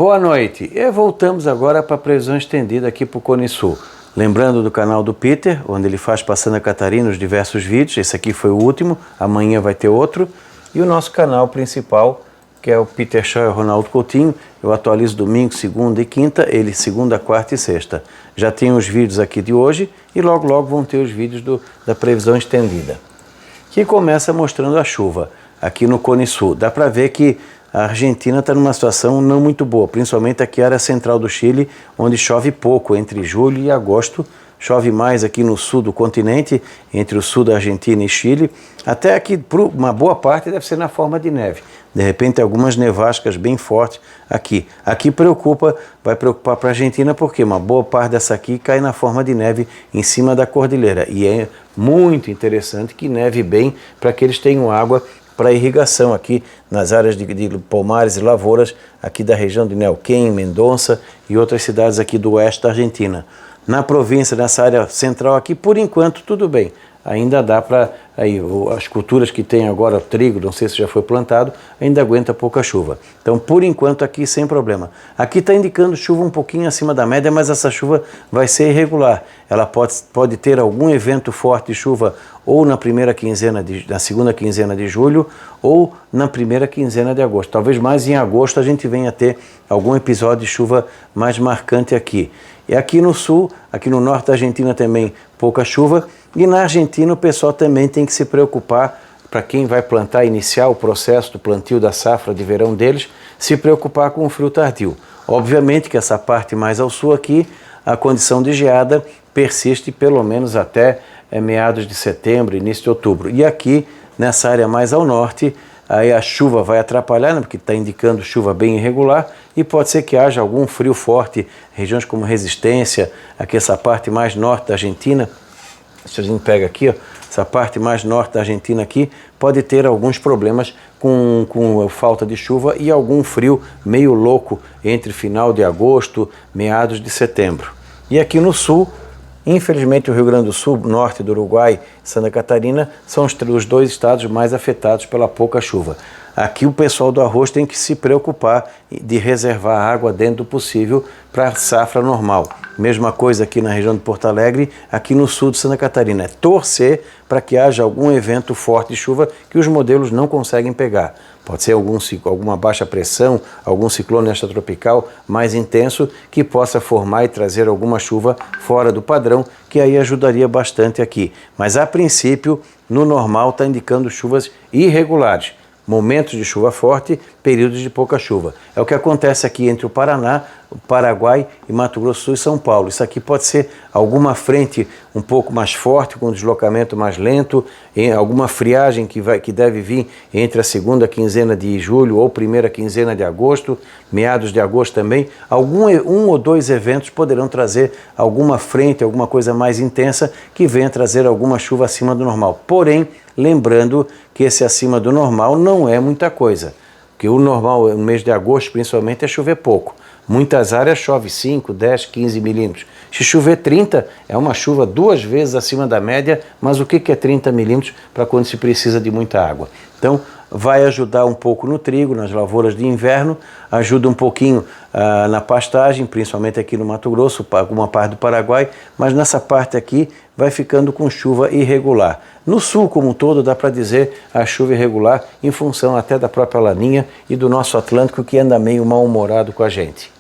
Boa noite, e voltamos agora para a previsão estendida aqui para o Cone Sul. Lembrando do canal do Peter, onde ele faz Passando a Catarina os diversos vídeos, esse aqui foi o último, amanhã vai ter outro. E o nosso canal principal, que é o Peter Shaw e o Ronaldo Coutinho, eu atualizo domingo, segunda e quinta, ele segunda, quarta e sexta. Já tem os vídeos aqui de hoje e logo vão ter os vídeos da previsão estendida. Que começa mostrando a chuva aqui no Cone Sul. Dá para ver que a Argentina está numa situação não muito boa, principalmente aqui na área central do Chile, onde chove pouco, entre julho e agosto. Chove mais aqui no sul do continente, entre o sul da Argentina e Chile. Até aqui, por uma boa parte, deve ser na forma de neve. De repente, algumas nevascas bem fortes aqui. Aqui vai preocupar para a Argentina, porque uma boa parte dessa aqui cai na forma de neve em cima da cordilheira. E é muito interessante que neve bem para que eles tenham água para irrigação aqui nas áreas de pomares e lavouras aqui da região de Neuquén, Mendonça e outras cidades aqui do oeste da Argentina. Na província, nessa área central aqui, por enquanto tudo bem. Ainda dá para, as culturas que tem agora, o trigo, não sei se já foi plantado, ainda aguenta pouca chuva. Então, por enquanto aqui sem problema. Aqui está indicando chuva um pouquinho acima da média, mas essa chuva vai ser irregular. Ela pode ter algum evento forte de chuva ou na segunda quinzena de julho ou na primeira quinzena de agosto. Talvez mais em agosto a gente venha a ter algum episódio de chuva mais marcante aqui. E aqui no sul, aqui no norte da Argentina também pouca chuva. E na Argentina o pessoal também tem que se preocupar, para quem vai plantar, iniciar o processo do plantio da safra de verão deles, se preocupar com o frio tardio. Obviamente que essa parte mais ao sul aqui, a condição de geada persiste pelo menos até meados de setembro, início de outubro. E aqui, nessa área mais ao norte, aí a chuva vai atrapalhar, né, porque está indicando chuva bem irregular, e pode ser que haja algum frio forte, regiões como Resistência, aqui essa parte mais norte da Argentina. Se a gente pega aqui, ó, essa parte mais norte da Argentina aqui, pode ter alguns problemas com falta de chuva e algum frio meio louco entre final de agosto, meados de setembro. E aqui no sul, infelizmente o Rio Grande do Sul, norte do Uruguai e Santa Catarina são os dois estados mais afetados pela pouca chuva. Aqui o pessoal do arroz tem que se preocupar de reservar água dentro do possível para a safra normal. Mesma coisa aqui na região de Porto Alegre, aqui no sul de Santa Catarina. É torcer para que haja algum evento forte de chuva que os modelos não conseguem pegar. Pode ser alguma baixa pressão, algum ciclone extratropical mais intenso que possa formar e trazer alguma chuva fora do padrão, que aí ajudaria bastante aqui. Mas a princípio, no normal, está indicando chuvas irregulares. Momentos de chuva forte, períodos de pouca chuva. É o que acontece aqui entre o Paraná, o Paraguai e Mato Grosso do Sul e São Paulo. Isso aqui pode ser alguma frente um pouco mais forte, com deslocamento mais lento, alguma friagem que deve vir entre a segunda quinzena de julho ou primeira quinzena de agosto, meados de agosto também. Um ou dois eventos poderão trazer alguma frente, alguma coisa mais intensa que venha trazer alguma chuva acima do normal. Porém, lembrando que esse acima do normal não é muita coisa, porque o normal no mês de agosto principalmente é chover pouco. Muitas áreas chove 5, 10, 15 milímetros. Se chover 30, é uma chuva 2 vezes acima da média, mas o que é 30 milímetros para quando se precisa de muita água? Então, vai ajudar um pouco no trigo, nas lavouras de inverno, ajuda um pouquinho na pastagem, principalmente aqui no Mato Grosso, alguma parte do Paraguai, mas nessa parte aqui vai ficando com chuva irregular. No sul como um todo dá para dizer a chuva irregular em função até da própria Laninha e do nosso Atlântico que anda meio mal-humorado com a gente.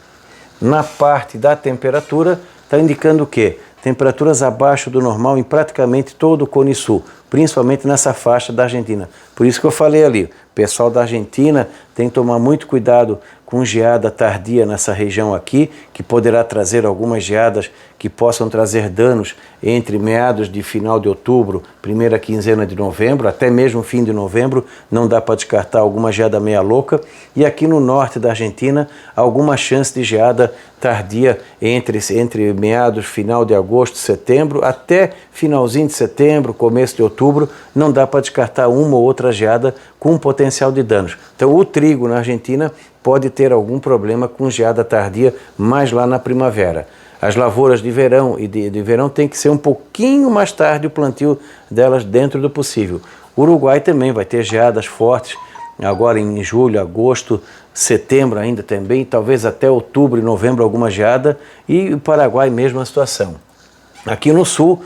Na parte da temperatura está indicando o quê? Temperaturas abaixo do normal em praticamente todo o Cone Sul, principalmente nessa faixa da Argentina. Por isso que eu falei ali, o pessoal da Argentina tem que tomar muito cuidado com geada tardia nessa região aqui, que poderá trazer algumas geadas que possam trazer danos entre meados de final de outubro, primeira quinzena de novembro, até mesmo fim de novembro, não dá para descartar alguma geada meia louca. E aqui no norte da Argentina, alguma chance de geada tardia entre meados, final de agosto, setembro, até finalzinho de setembro, começo de outubro, não dá para descartar uma ou outra geada com potencial de danos. Então o trigo na Argentina pode ter algum problema com geada tardia mais lá na primavera. As lavouras de verão e de verão tem que ser um pouquinho mais tarde o plantio delas dentro do possível. O Uruguai também vai ter geadas fortes agora em julho, agosto, setembro ainda também, talvez até outubro e novembro alguma geada, e o Paraguai mesma situação. Aqui no sul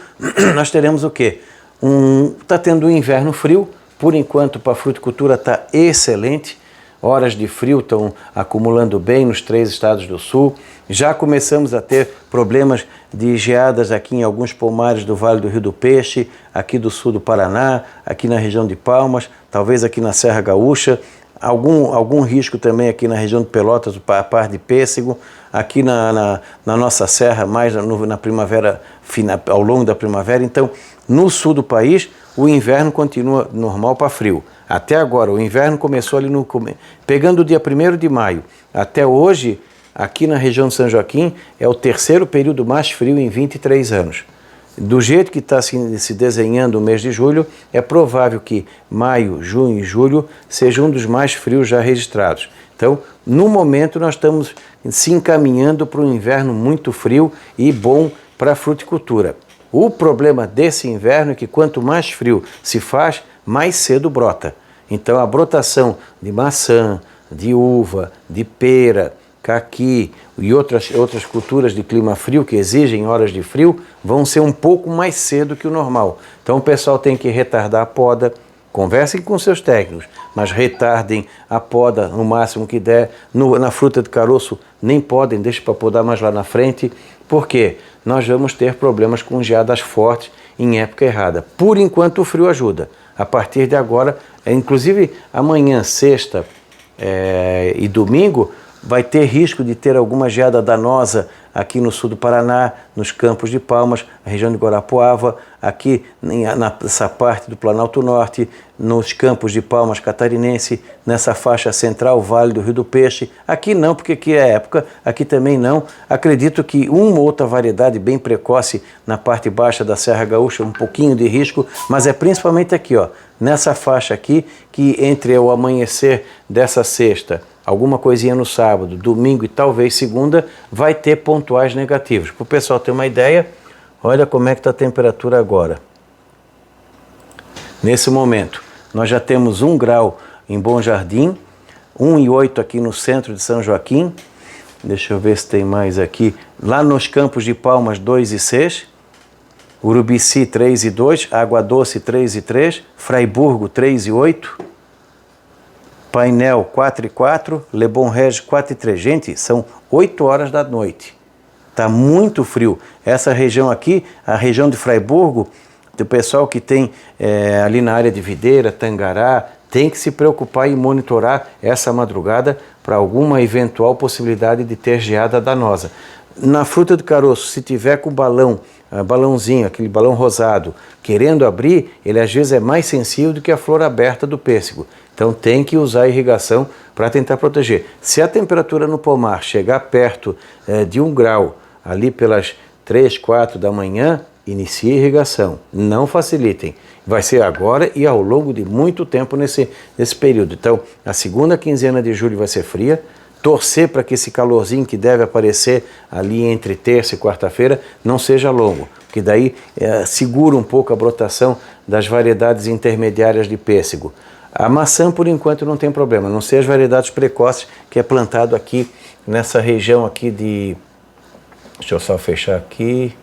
nós teremos o quê? Está tendo um inverno frio, por enquanto para a fruticultura está excelente, horas de frio estão acumulando bem nos 3 estados do sul, já começamos a ter problemas de geadas aqui em alguns pomares do Vale do Rio do Peixe, aqui do sul do Paraná, aqui na região de Palmas, talvez aqui na Serra Gaúcha, algum risco também aqui na região de Pelotas, a par de Pêssego, aqui na nossa serra, mais na primavera, ao longo da primavera. Então, no sul do país, o inverno continua normal para frio. Até agora, o inverno começou ali pegando o dia 1º de maio. Até hoje, aqui na região de São Joaquim, é o 3º período mais frio em 23 anos. Do jeito que está se desenhando o mês de julho, é provável que maio, junho e julho sejam um dos mais frios já registrados. Então, no momento, nós estamos se encaminhando para um inverno muito frio e bom para a fruticultura. O problema desse inverno é que quanto mais frio se faz, mais cedo brota. Então, a brotação de maçã, de uva, de pera, caqui e outras culturas de clima frio que exigem horas de frio vão ser um pouco mais cedo que o normal. Então o pessoal tem que retardar a poda, conversem com seus técnicos, mas retardem a poda no máximo que der. Na fruta de caroço nem podem, deixem para podar mais lá na frente, porque nós vamos ter problemas com geadas fortes em época errada. Por enquanto o frio ajuda. A partir de agora, inclusive amanhã, sexta e domingo, vai ter risco de ter alguma geada danosa aqui no sul do Paraná, nos Campos de Palmas, a região de Guarapuava, aqui nessa parte do Planalto Norte, nos Campos de Palmas catarinense, nessa faixa central, Vale do Rio do Peixe. Aqui não, porque aqui é época, aqui também não. Acredito que uma ou outra variedade bem precoce na parte baixa da Serra Gaúcha, um pouquinho de risco, mas é principalmente aqui, ó, nessa faixa aqui, que entre o amanhecer dessa sexta, alguma coisinha no sábado, domingo e talvez segunda, vai ter pontuais negativos. Para o pessoal ter uma ideia, olha como é que está a temperatura agora. Nesse momento, nós já temos 1 grau em Bom Jardim, 1,8 aqui no centro de São Joaquim, deixa eu ver se tem mais aqui, lá nos Campos de Palmas 2,6, Urubici 3,2, Água Doce 3,3, Fraiburgo 3,8, Painel 4,4, Le Bon Regis 4,3. Gente, são 8 horas da noite. Está muito frio. Essa região aqui, a região de Fraiburgo, do pessoal que tem ali na área de Videira, Tangará, tem que se preocupar em monitorar essa madrugada para alguma eventual possibilidade de ter geada danosa. Na fruta de caroço, se tiver com balãozinho, aquele balão rosado, querendo abrir, ele às vezes é mais sensível do que a flor aberta do pêssego. Então tem que usar a irrigação para tentar proteger. Se a temperatura no pomar chegar perto de 1 grau, ali pelas 3, 4 da manhã, inicie a irrigação. Não facilitem. Vai ser agora e ao longo de muito tempo nesse período. Então, a segunda quinzena de julho vai ser fria. Torcer para que esse calorzinho que deve aparecer ali entre terça e quarta-feira não seja longo, porque daí segura um pouco a brotação das variedades intermediárias de pêssego. A maçã, por enquanto, não tem problema, a não ser as variedades precoces que é plantado aqui nessa região aqui de... Deixa eu só fechar aqui.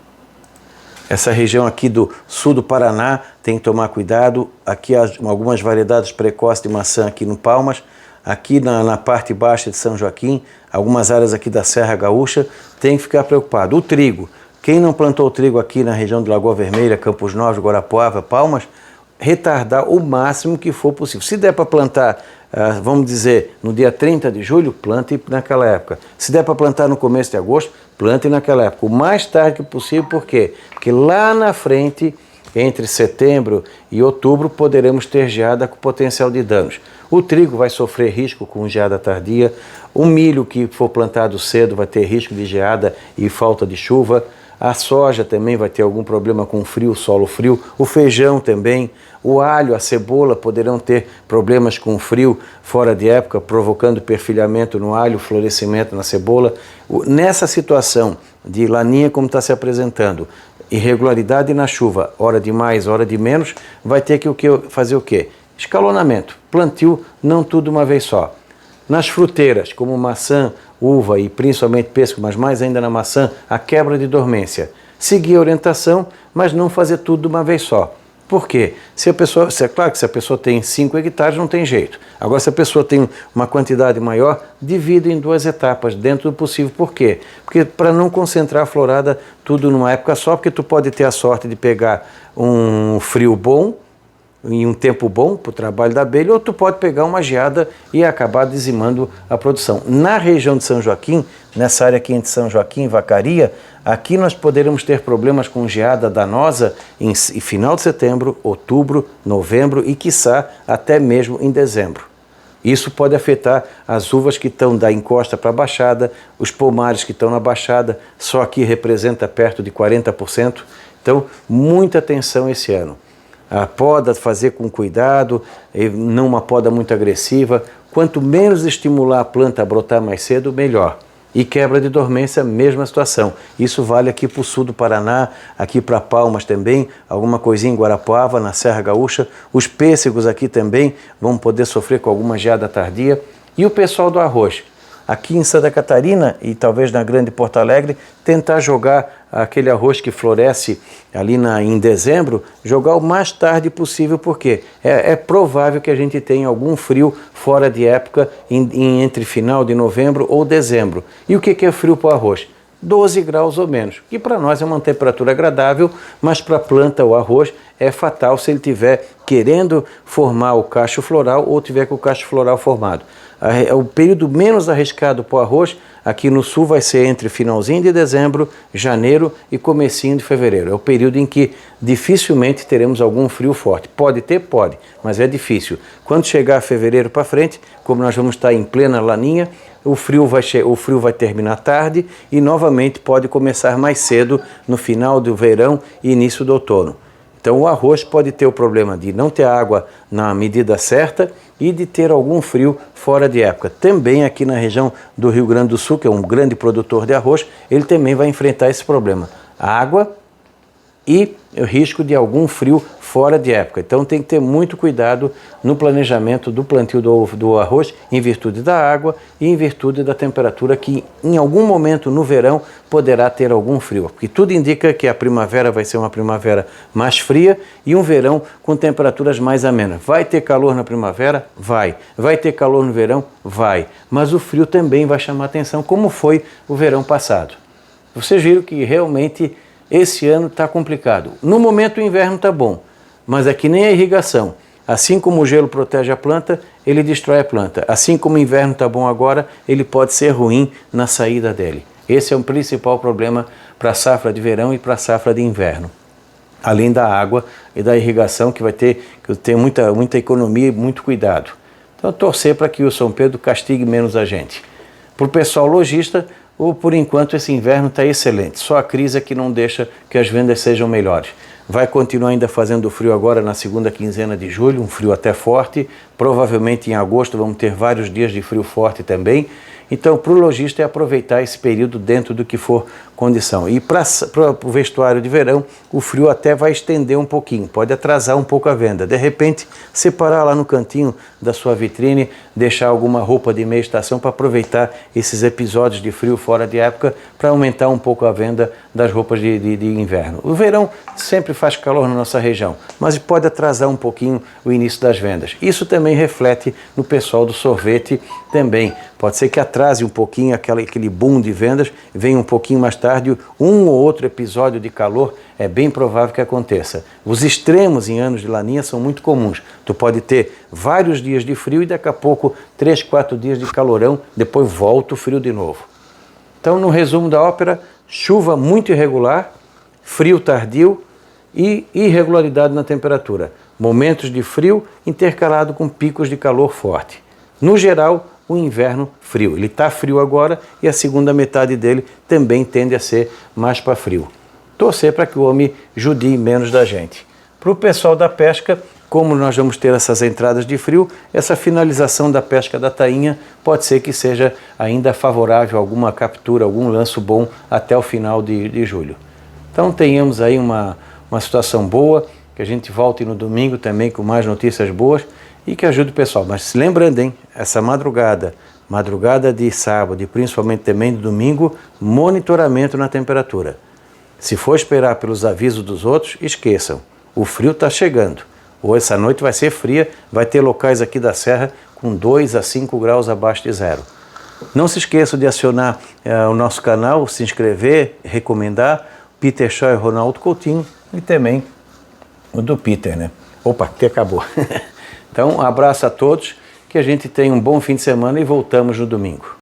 Essa região aqui do sul do Paraná tem que tomar cuidado. Aqui há algumas variedades precoces de maçã aqui no Palmas. Aqui na parte baixa de São Joaquim, algumas áreas aqui da Serra Gaúcha, tem que ficar preocupado. O trigo, quem não plantou trigo aqui na região de Lagoa Vermelha, Campos Novos, Guarapuava, Palmas, retardar o máximo que for possível. Se der para plantar, vamos dizer, no dia 30 de julho, plante naquela época. Se der para plantar no começo de agosto, plante naquela época. O mais tarde que possível, por quê? Porque lá na frente, entre setembro e outubro, poderemos ter geada com potencial de danos. O trigo vai sofrer risco com geada tardia, o milho que for plantado cedo vai ter risco de geada e falta de chuva, a soja também vai ter algum problema com frio, solo frio, o feijão também, o alho, a cebola poderão ter problemas com frio fora de época, provocando perfilhamento no alho, florescimento na cebola. Nessa situação de laninha como está se apresentando, irregularidade na chuva, hora de mais, hora de menos, vai ter que fazer o quê? Escalonamento, plantio, não tudo uma vez só. Nas fruteiras, como maçã, uva e principalmente pêssego, mas mais ainda na maçã, a quebra de dormência. Seguir a orientação, mas não fazer tudo de uma vez só. Por quê? É claro que se a pessoa tem 5 hectares, não tem jeito. Agora, se a pessoa tem uma quantidade maior, divide em 2 etapas, dentro do possível. Por quê? Porque para não concentrar a florada tudo numa época só, porque tu pode ter a sorte de pegar um frio bom, em um tempo bom para o trabalho da abelha, ou tu pode pegar uma geada e acabar dizimando a produção. Na região de São Joaquim, nessa área aqui entre São Joaquim e Vacaria, aqui nós poderemos ter problemas com geada danosa em final de setembro, outubro, novembro e, quiçá, até mesmo em dezembro. Isso pode afetar as uvas que estão da encosta para a baixada, os pomares que estão na baixada, só aqui representa perto de 40%. Então, muita atenção esse ano. A poda fazer com cuidado, não uma poda muito agressiva. Quanto menos estimular a planta a brotar mais cedo, melhor. E quebra de dormência, mesma situação. Isso vale aqui para o sul do Paraná, aqui para Palmas também, alguma coisinha em Guarapuava, na Serra Gaúcha. Os pêssegos aqui também vão poder sofrer com alguma geada tardia. E o pessoal do arroz. Aqui em Santa Catarina e talvez na Grande Porto Alegre, tentar jogar aquele arroz que floresce ali em dezembro, jogar o mais tarde possível, porque é provável que a gente tenha algum frio fora de época entre final de novembro ou dezembro. E o que é frio para o arroz? 12 graus ou menos, que para nós é uma temperatura agradável, mas para a planta, o arroz, é fatal se ele estiver querendo formar o cacho floral ou tiver com o cacho floral formado. O período menos arriscado para o arroz, aqui no sul, vai ser entre finalzinho de dezembro, janeiro e comecinho de fevereiro. É o período em que dificilmente teremos algum frio forte. Pode ter? Pode, mas é difícil. Quando chegar fevereiro para frente, como nós vamos estar em plena laninha, o frio vai terminar tarde e novamente pode começar mais cedo no final do verão e início do outono. Então o arroz pode ter o problema de não ter água na medida certa e de ter algum frio fora de época. Também aqui na região do Rio Grande do Sul, que é um grande produtor de arroz, ele também vai enfrentar esse problema. Água e o risco de algum frio fora de época. Então tem que ter muito cuidado no planejamento do plantio do arroz, em virtude da água e em virtude da temperatura, que em algum momento no verão poderá ter algum frio. Porque tudo indica que a primavera vai ser uma primavera mais fria e um verão com temperaturas mais amenas. Vai ter calor na primavera? Vai. Vai ter calor no verão? Vai. Mas o frio também vai chamar atenção, como foi o verão passado. Vocês viram que realmente esse ano está complicado. No momento o inverno está bom, mas é que nem a irrigação. Assim como o gelo protege a planta, ele destrói a planta. Assim como o inverno está bom agora, ele pode ser ruim na saída dele. Esse é o principal problema para a safra de verão e para a safra de inverno. Além da água e da irrigação, que vai ter muita economia e muito cuidado. Então, torcer para que o São Pedro castigue menos a gente. Para o pessoal lojista, por enquanto esse inverno está excelente. Só a crise é que não deixa que as vendas sejam melhores. Vai continuar ainda fazendo frio agora na segunda quinzena de julho, um frio até forte. Provavelmente em agosto vamos ter vários dias de frio forte também. Então, para o lojista é aproveitar esse período dentro do que for condição. E para o vestuário de verão, o frio até vai estender um pouquinho, pode atrasar um pouco a venda. De repente, separar lá no cantinho da sua vitrine, deixar alguma roupa de meia estação para aproveitar esses episódios de frio fora de época, para aumentar um pouco a venda das roupas de inverno. O verão sempre faz calor na nossa região, mas pode atrasar um pouquinho o início das vendas. Isso também reflete no pessoal do sorvete também. Pode ser que atrase um pouquinho aquele boom de vendas, venha um pouquinho mais tarde, um ou outro episódio de calor, é bem provável que aconteça. Os extremos em anos de laninha são muito comuns. Tu pode ter vários dias de frio e daqui a pouco 3, 4 dias de calorão, depois volta o frio de novo. Então, no resumo da ópera, chuva muito irregular, frio tardio e irregularidade na temperatura. Momentos de frio intercalado com picos de calor forte. No geral, o inverno frio. Ele está frio agora e a segunda metade dele também tende a ser mais para frio. Torcer para que o homem judie menos da gente. Para o pessoal da pesca, como nós vamos ter essas entradas de frio, essa finalização da pesca da tainha pode ser que seja ainda favorável a alguma captura, algum lanço bom até o final de julho. Então tenhamos aí uma situação boa, que a gente volte no domingo também com mais notícias boas e que ajude o pessoal. Mas se lembrando, hein, essa madrugada de sábado e principalmente também de domingo, monitoramento na temperatura. Se for esperar pelos avisos dos outros, esqueçam, o frio está chegando. Ou essa noite vai ser fria, vai ter locais aqui da Serra com 2 a 5 graus abaixo de zero. Não se esqueçam de acionar o nosso canal, se inscrever, recomendar, Peter Shaw e Ronaldo Coutinho, e também o do Peter, né? Opa, que acabou. Então, um abraço a todos, que a gente tenha um bom fim de semana e voltamos no domingo.